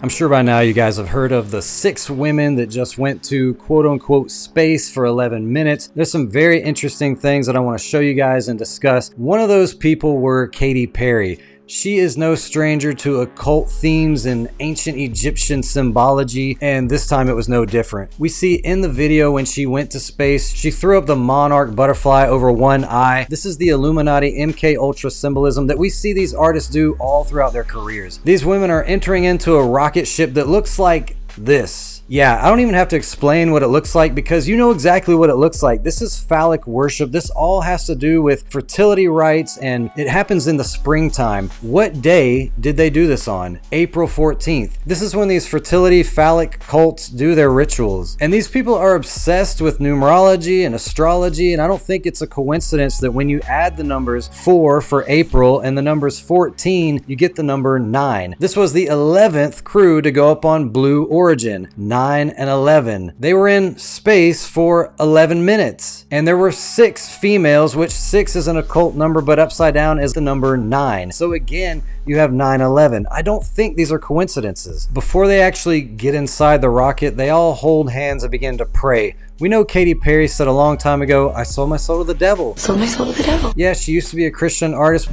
I'm sure by now you guys have heard of the 6 women that just went to quote-unquote space for 11 minutes. There's some very interesting things that I want to show you guys and discuss. One of those people were Katy Perry. She is no stranger to occult themes and ancient Egyptian symbology, and this time it was no different. We see in the video when she went to space, she threw up the monarch butterfly over one eye. This is the Illuminati MK Ultra symbolism that we see these artists do all throughout their careers. These women are entering into a rocket ship that looks like this. Yeah, I don't even have to explain what it looks like because you know exactly what it looks like. This is phallic worship. This all has to do with fertility rites, and it happens in the springtime. What day did they do this on? April 14th. This is when these fertility phallic cults do their rituals. And these people are obsessed with numerology and astrology, and I don't think it's a coincidence that when you add the numbers 4 for April and the numbers 14, you get the number 9. This was the 11th crew to go up on Blue Origin. 9 and 11. They were in space for 11 minutes. And there were 6 females, which 6 is an occult number, but upside down is the number 9. So again, you have 9/11. I don't think these are coincidences. Before they actually get inside the rocket, they all hold hands and begin to pray. We know Katy Perry said a long time ago, "I sold my soul to the devil." Sold my soul to the devil. Yeah, she used to be a Christian artist.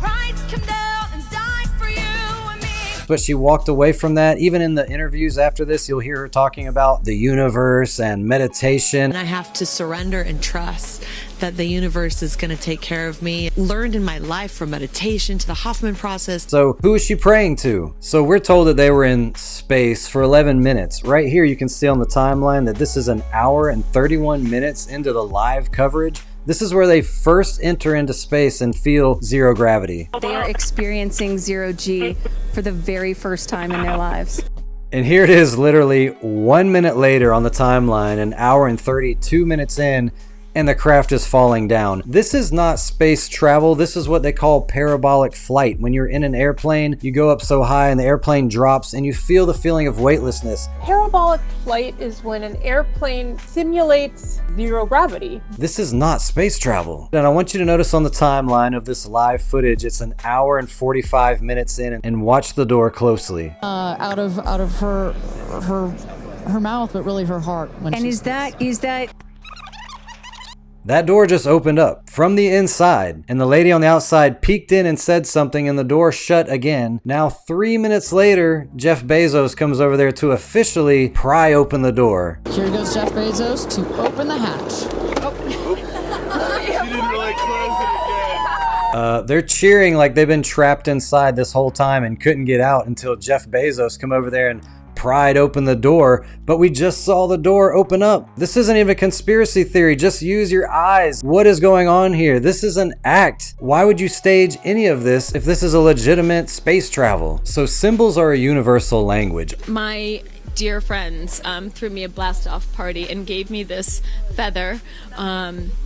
But she walked away from that. Even in the interviews after this, you'll hear her talking about the universe and meditation. And I have to surrender and trust that the universe is going to take care of me. Learned in my life from meditation to the Hoffman process. So who is she praying to? So we're told that they were in space for 11 minutes. Right here you can see on the timeline that this is an hour and 31 minutes into the live coverage. This is where they first enter into space and feel zero gravity. They are experiencing zero G for the very first time in their lives. And here it is literally 1 minute later on the timeline, an hour and 32 minutes in, and the craft is falling down. This is not space travel. This is what they call parabolic flight. When you're in an airplane, you go up so high and the airplane drops and you feel the feeling of weightlessness. Parabolic flight is when an airplane simulates zero gravity. This is not space travel. And I want you to notice on the timeline of this live footage, it's an hour and 45 minutes in, and watch the door closely. Out of her mouth, but really her heart. And is that That door just opened up from the inside, and the lady on the outside peeked in and said something, and the door shut again. Now 3 minutes later, Jeff Bezos comes over there to officially pry open the door. Here goes Jeff Bezos to open the hatch. She didn't really close it again. They're cheering like they've been trapped inside this whole time and couldn't get out until Jeff Bezos come over there and pried open the door, but we just saw the door open up. This isn't even a conspiracy theory. Just use your eyes. What is going on here? This is an act. Why would you stage any of this if this is a legitimate space travel? So symbols are a universal language. My dear friends threw me a blast off party and gave me this feather,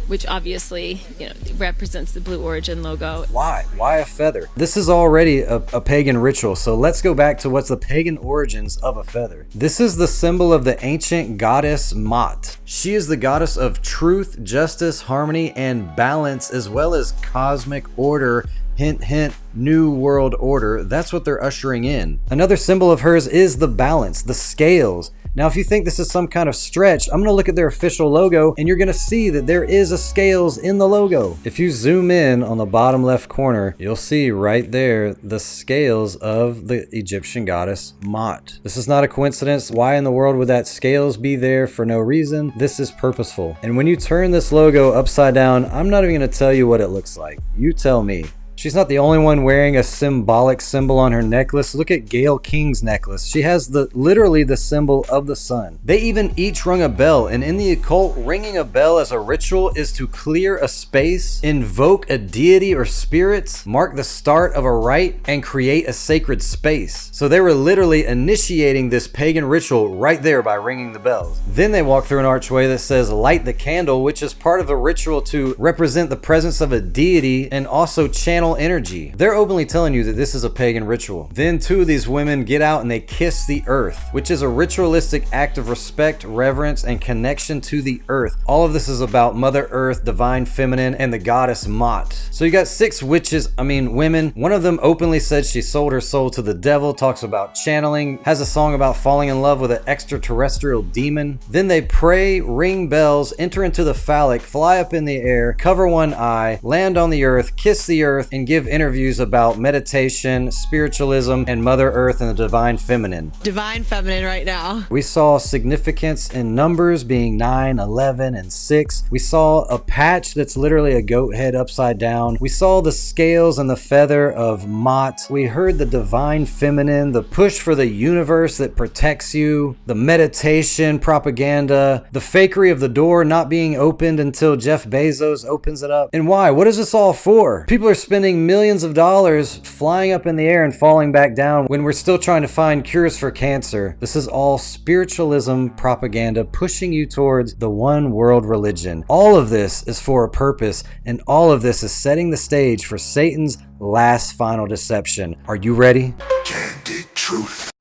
which obviously, you know, represents the Blue Origin logo. Why a feather? This is already a pagan ritual, so let's go back to what's the pagan origins of a feather. This is the symbol of the ancient goddess Mot. She is the goddess of truth, justice, harmony, and balance, as well as cosmic order. Hint, hint, new world order. That's what they're ushering in. Another symbol of hers is the balance, the scales. Now, if you think this is some kind of stretch, I'm gonna look at their official logo and you're gonna see that there is a scales in the logo. If you zoom in on the bottom left corner, you'll see right there the scales of the Egyptian goddess Mot. This is not a coincidence. Why in the world would that scales be there for no reason? This is purposeful. And when you turn this logo upside down, I'm not even gonna tell you what it looks like. You tell me. She's not the only one wearing a symbolic symbol on her necklace. Look at Gayle King's necklace. She has literally the symbol of the sun. They even each rung a bell, and in the occult, ringing a bell as a ritual is to clear a space, invoke a deity or spirits, mark the start of a rite, and create a sacred space. So they were literally initiating this pagan ritual right there by ringing the bells. Then they walk through an archway that says light the candle, which is part of a ritual to represent the presence of a deity and also channel primal energy. They're openly telling you that this is a pagan ritual. Then 2 of these women get out and they kiss the earth, which is a ritualistic act of respect, reverence, and connection to the earth. All of this is about Mother Earth, divine feminine, and the goddess Mot. So you got 6 witches, women. One of them openly said she sold her soul to the devil, talks about channeling, has a song about falling in love with an extraterrestrial demon. Then they pray, ring bells, enter into the phallic, fly up in the air, cover one eye, land on the earth, kiss the earth, and give interviews about meditation, spiritualism, and Mother Earth and the divine feminine. Divine feminine right now. We saw significance in numbers being 9, 11, and 6. We saw a patch that's literally a goat head upside down. We saw the scales and the feather of Mot. We heard the divine feminine, the push for the universe that protects you, the meditation propaganda, the fakery of the door not being opened until Jeff Bezos opens it up. And why? What is this all for? People are spending millions of dollars flying up in the air and falling back down when we're still trying to find cures for cancer. This is all spiritualism propaganda pushing you towards the one world religion. All of this is for a purpose, and all of this is setting the stage for Satan's last final deception. Are you ready? Candid truth.